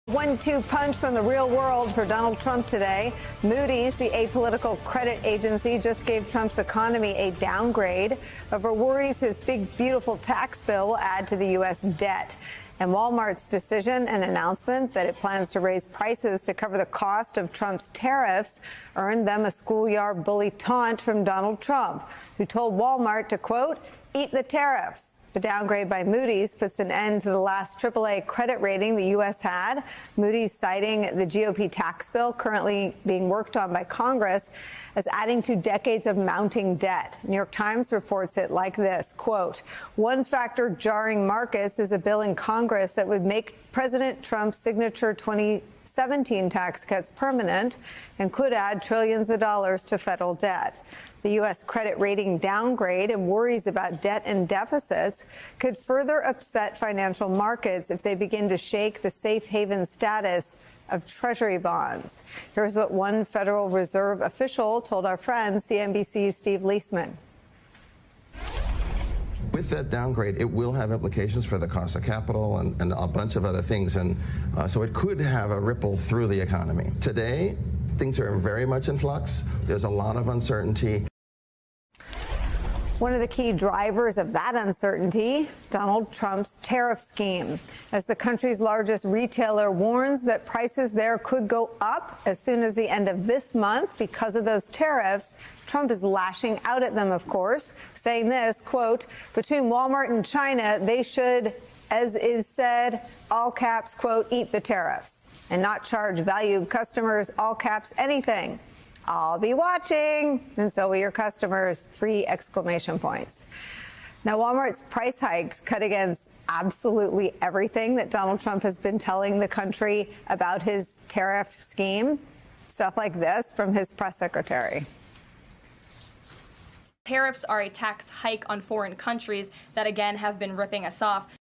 1-2 punch from the real world for Donald Trump today. Moodys, the apolitical credit agency, just gave Trump's economy a downgrade over worries his big, beautiful tax bill will add to the U.S. debt. And Walmart's decision and announcement that it plans to raise prices to cover the cost of Trump's tariffs earned them a schoolyard bully taunt from Donald Trump, who told Walmart to, quote, eat the tariffs. The downgrade by Moodys puts an end to the last AAA credit rating the U.S. had. Moodys citing the GOP tax bill currently being worked on by Congress as adding to decades of mounting debt. New York Times reports it like this, quote, one factor jarring markets is a bill in Congress that would make President Trump's signature 2017 tax cuts permanent and could add trillions of dollars to federal debt. The U.S. credit rating downgrade and worries about debt and deficits could further upset financial markets if they begin to shake the safe haven status of Treasury bonds. Here's what one Federal Reserve official told our friend CNBC's Steve Leisman. With that downgrade, it will have implications for the cost of capital and a bunch of other things. And so it could have a ripple through the economy. Today, things are very much in flux. There's a lot of uncertainty. One of the key drivers of that uncertainty, Donald Trump's tariff scheme. As the country's largest retailer warns that prices there could go up as soon as the end of this month because of those tariffs, Trump is lashing out at them, of course, saying this, quote, between Walmart and China, they should, as is said, all caps, quote, eat the tariffs and not charge valued customers, all caps, anything. I'll be watching, and so will your customers, 3 exclamation points. Now, Walmart's price hikes cut against absolutely everything that Donald Trump has been telling the country about his tariff scheme. Stuff like this from his press secretary. Tariffs are a tax hike on foreign countries that, again, have been ripping us off.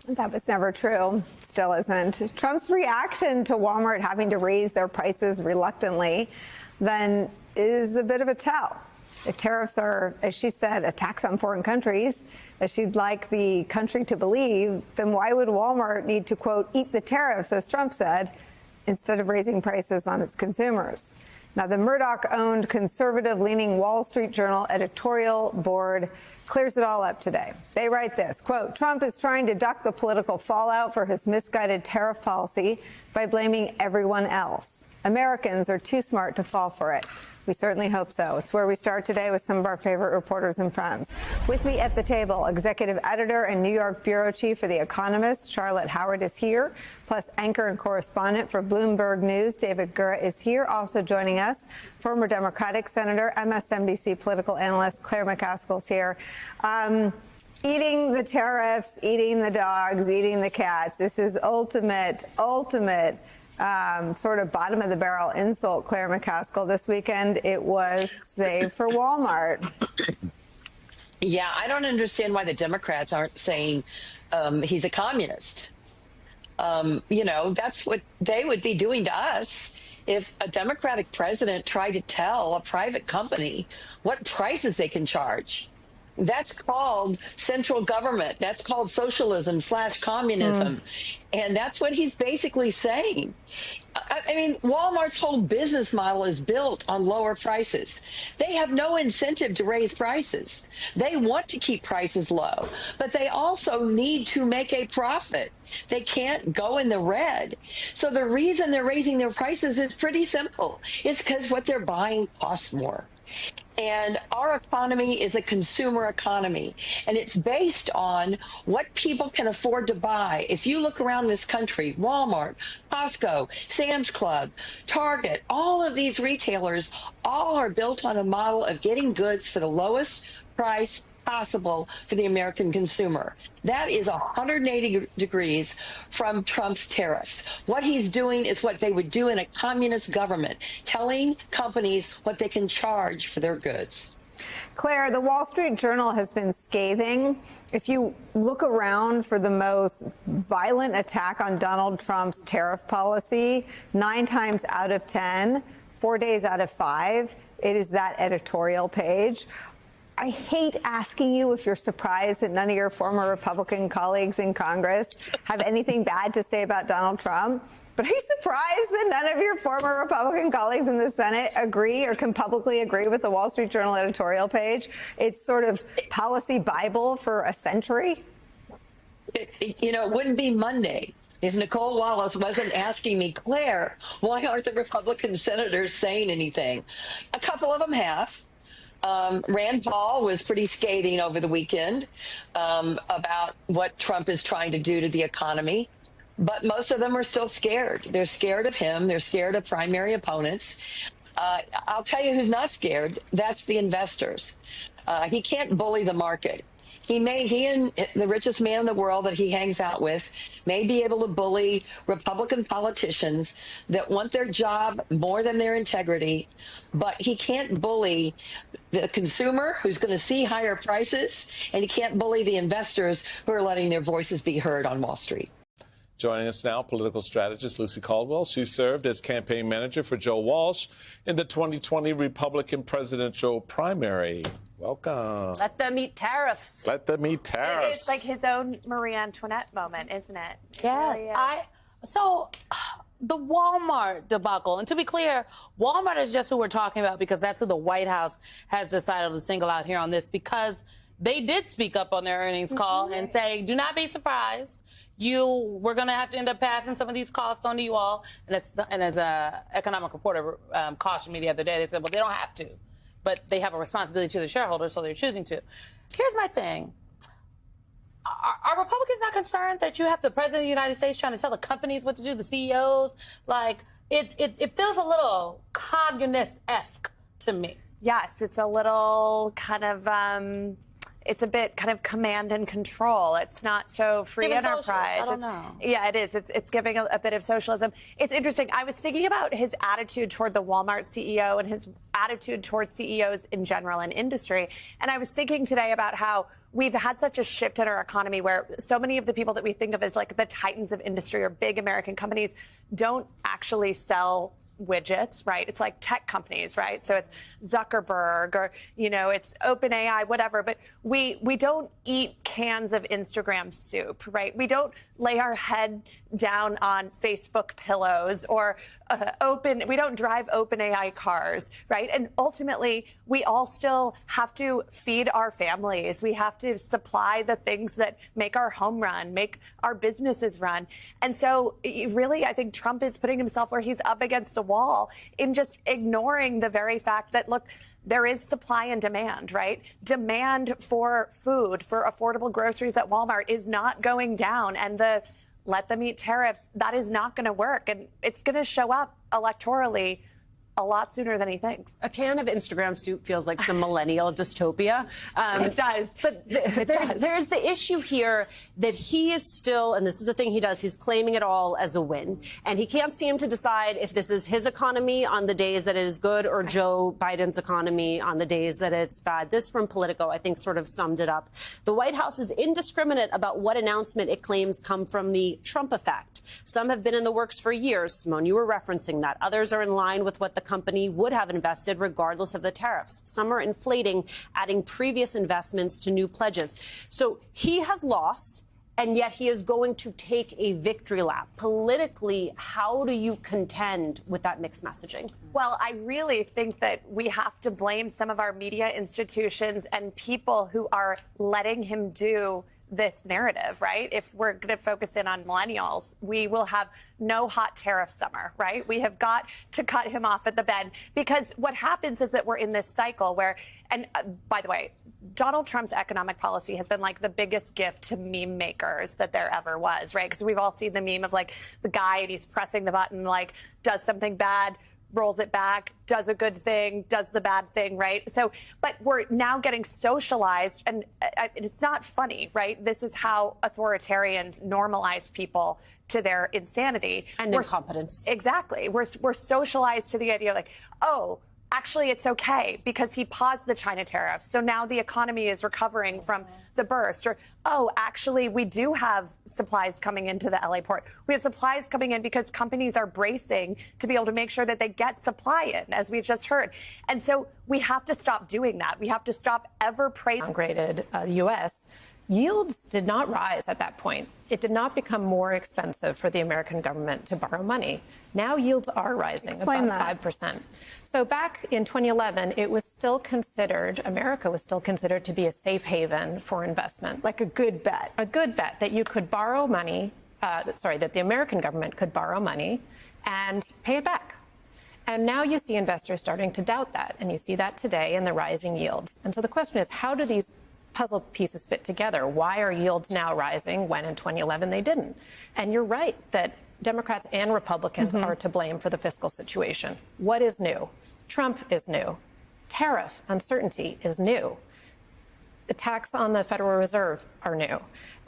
That was never true. Still isn't. Trump's reaction to Walmart having to raise their prices reluctantly then is a bit of a tell. If tariffs are, as she said, a tax on foreign countries, as she'd like the country to believe, then why would Walmart need to, quote, eat the tariffs, as Trump said, instead of raising prices on its consumers? Now, the Murdoch-owned conservative-leaning Wall Street Journal editorial board clears it all up today. They write this, quote, Trump is trying to duck the political fallout for his misguided tariff policy by blaming everyone else. Americans are too smart to fall for it. We certainly hope so. It's where we start today with some of our favorite reporters and friends. With me at the table, executive editor and New York bureau chief for The Economist, Charlotte Howard is here, plus anchor and correspondent for Bloomberg News, David Gura is here. Also joining us, former Democratic Senator, MSNBC political analyst Claire McCaskill's here. Eating the tariffs, eating the dogs, eating the cats. This is ultimate sort of bottom of the barrel insult, Claire McCaskill. This weekend, it was save for Walmart. Yeah, I don't understand why the Democrats aren't saying he's a communist. You know, that's what they would be doing to us if a Democratic president tried to tell a private company what prices they can charge. That's called central government. That's called socialism/communism. And that's what he's basically saying. I mean, Walmart's whole business model is built on lower prices. They have no incentive to raise prices. They want to keep prices low, but they also need to make a profit. They can't go in the red. So the reason they're raising their prices is pretty simple. It's because what they're buying costs more. And our economy is a consumer economy, and it's based on what people can afford to buy. If you look around this country, Walmart, Costco, Sam's Club, Target, all of these retailers all are built on a model of getting goods for the lowest price possible for the American consumer. That is 180 degrees from Trump's tariffs. What he's doing is what they would do in a communist government, telling companies what they can charge for their goods. Claire, the Wall Street Journal has been scathing. If you look around for the most violent attack on Donald Trump's tariff policy, 9 times out of 10, 4 days out of 5, it is that editorial page. I hate asking you if you're surprised that none of your former Republican colleagues in Congress have anything bad to say about Donald Trump. But are you surprised that none of your former Republican colleagues in the Senate agree or can publicly agree with the Wall Street Journal editorial page? It's sort of policy Bible for a century. It wouldn't be Monday if Nicole Wallace wasn't asking me, Claire, why aren't the Republican senators saying anything? A couple of them have. Rand Paul was pretty scathing over the weekend about what Trump is trying to do to the economy. But most of them are still scared. They're scared of him. They're scared of primary opponents. I'll tell you who's not scared. That's the investors. He can't bully the market. He and the richest man in the world that he hangs out with may be able to bully Republican politicians that want their job more than their integrity, but he can't bully the consumer who's going to see higher prices, and he can't bully the investors who are letting their voices be heard on Wall Street. Joining us now, political strategist Lucy Caldwell. She served as campaign manager for Joe Walsh in the 2020 Republican presidential primary. Welcome. Let them eat tariffs. Let them eat tariffs. It's like his own Marie Antoinette moment, isn't it? Yes. Really is. So the Walmart debacle, and to be clear, Walmart is just who we're talking about because that's who the White House has decided to single out here on this, because they did speak up on their earnings call and say, do not be surprised. We're going to have to end up passing some of these costs on to you all. And as an economic reporter cautioned me the other day, they said, well, they don't have to, but they have a responsibility to the shareholders, so they're choosing to. Here's my thing. Are Republicans not concerned that you have the president of the United States trying to tell the companies what to do, the CEOs? Like, it feels a little communist-esque to me. Yes, it's a little kind of... it's a bit kind of command and control. It's not so free enterprise. I don't know. Yeah, it is. It's giving a bit of socialism. It's interesting. I was thinking about his attitude toward the Walmart CEO and his attitude toward CEOs in general in industry. And I was thinking today about how we've had such a shift in our economy where so many of the people that we think of as like the titans of industry or big American companies don't actually sell widgets, right? It's like tech companies, right? So it's Zuckerberg or, it's OpenAI, whatever. But we don't eat cans of Instagram soup, right? We don't lay our head down on Facebook pillows or we don't drive OpenAI cars, right? And ultimately, we all still have to feed our families. We have to supply the things that make our home run, make our businesses run. And so really, I think Trump is putting himself where he's up against a wall in just ignoring the very fact that, look, there is supply and demand, right? Demand for food, for affordable groceries at Walmart is not going down. And the let them eat tariffs, that is not going to work. And it's going to show up electorally a lot sooner than he thinks. A can of Instagram soup feels like some millennial dystopia. It does. But there's the issue here that he is still, and this is the thing he does, he's claiming it all as a win. And he can't seem to decide if this is his economy on the days that it is good or Joe Biden's economy on the days that it's bad. This from Politico, I think, sort of summed it up. The White House is indiscriminate about what announcement it claims come from the Trump effect. Some have been in the works for years. Simone, you were referencing that. Others are in line with what the company would have invested regardless of the tariffs. Some are inflating, adding previous investments to new pledges. So he has lost, and yet he is going to take a victory lap. Politically, how do you contend with that mixed messaging? Well, I really think that we have to blame some of our media institutions and people who are letting him do this narrative, right? If we're going to focus in on millennials, we will have no hot tariff summer, right? We have got to cut him off at the bend, because what happens is that we're in this cycle where, and by the way, Donald Trump's economic policy has been like the biggest gift to meme makers that there ever was, right? Because we've all seen the meme of like the guy and he's pressing the button, like does something bad, rolls it back, does a good thing, does the bad thing, right? So, but we're now getting socialized, and it's not funny, right? This is how authoritarians normalize people to their insanity and incompetence. Exactly. We're socialized to the idea like, oh, actually it's okay because he paused the China tariffs. So now the economy is recovering from the burst. Or, oh, actually, we do have supplies coming into the LA port. We have supplies coming in because companies are bracing to be able to make sure that they get supply in, as we've just heard. And so we have to stop doing that. We have to stop ever praising. Downgraded the U.S. Yields did not rise at that point. It did not become more expensive for the American government to borrow money. Now yields are rising Explain about 5%. So back in 2011, it was still considered, America was still considered to be a safe haven for investment. Like a good bet. A good bet that you could borrow money, that the American government could borrow money and pay it back. And now you see investors starting to doubt that. And you see that today in the rising yields. And so the question is, how do these puzzle pieces fit together? Why are yields now rising when in 2011 they didn't? And you're right that Democrats and Republicans are to blame for the fiscal situation. What is new? Trump is new. Tariff uncertainty is new. Attacks on the Federal Reserve are new.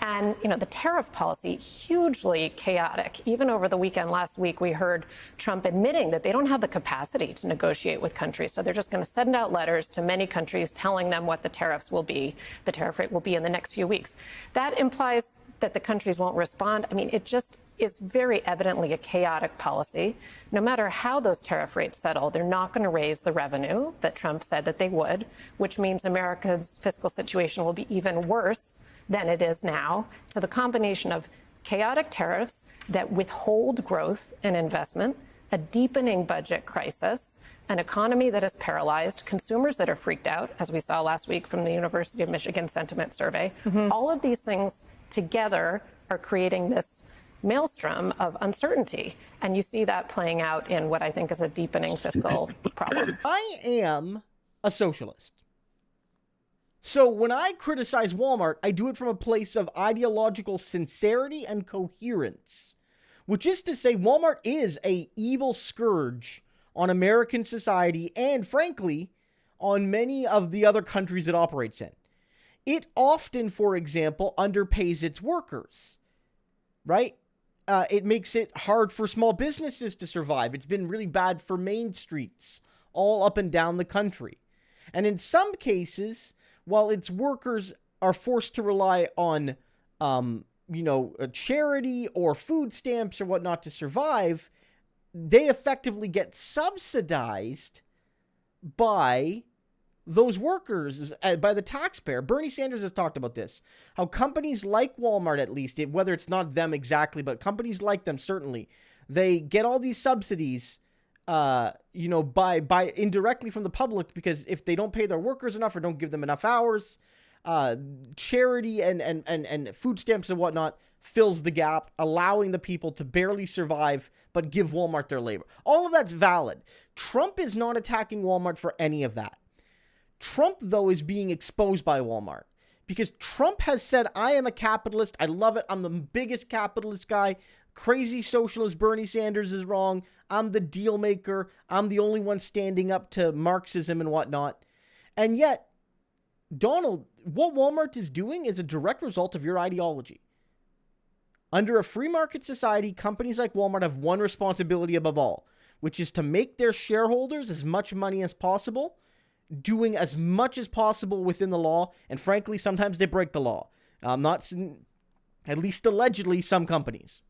And, the tariff policy, hugely chaotic. Even over the weekend last week, we heard Trump admitting that they don't have the capacity to negotiate with countries. So they're just going to send out letters to many countries telling them what the tariffs will be, the tariff rate will be in the next few weeks. That implies that the countries won't respond. I mean, it just is very evidently a chaotic policy. No matter how those tariff rates settle, they're not going to raise the revenue that Trump said that they would, which means America's fiscal situation will be even worse than it is now. So the combination of chaotic tariffs that withhold growth and investment, a deepening budget crisis, an economy that is paralyzed, consumers that are freaked out, as we saw last week from the University of Michigan sentiment survey, all of these things together are creating this maelstrom of uncertainty. And you see that playing out in what I think is a deepening fiscal problem. I am a socialist. So when I criticize Walmart, I do it from a place of ideological sincerity and coherence, which is to say Walmart is an evil scourge on American society and, frankly, on many of the other countries it operates in. It often, for example, underpays its workers, right? It makes it hard for small businesses to survive. It's been really bad for main streets all up and down the country. And in some cases, while its workers are forced to rely on, a charity or food stamps or whatnot to survive, they effectively get subsidized by those workers, by the taxpayer. Bernie Sanders has talked about this, how companies like Walmart, at least, whether it's not them exactly, but companies like them, certainly, they get all these subsidies by indirectly from the public, because if they don't pay their workers enough or don't give them enough hours, charity and food stamps and whatnot fills the gap, allowing the people to barely survive but give Walmart their labor. All of that's valid. Trump is not attacking Walmart for any of that. Trump, though, is being exposed by Walmart because Trump has said, I am a capitalist. I love it. I'm the biggest capitalist guy. Crazy socialist Bernie Sanders is wrong. I'm the deal maker. I'm the only one standing up to Marxism and whatnot. And yet, Donald, what Walmart is doing is a direct result of your ideology. Under a free market society, companies like Walmart have one responsibility above all, which is to make their shareholders as much money as possible, doing as much as possible within the law, and frankly, sometimes they break the law. At least allegedly, some companies.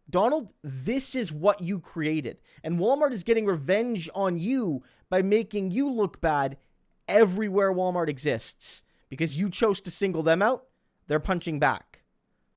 Donald, this is what you created. And Walmart is getting revenge on you by making you look bad everywhere Walmart exists. Because you chose to single them out, they're punching back.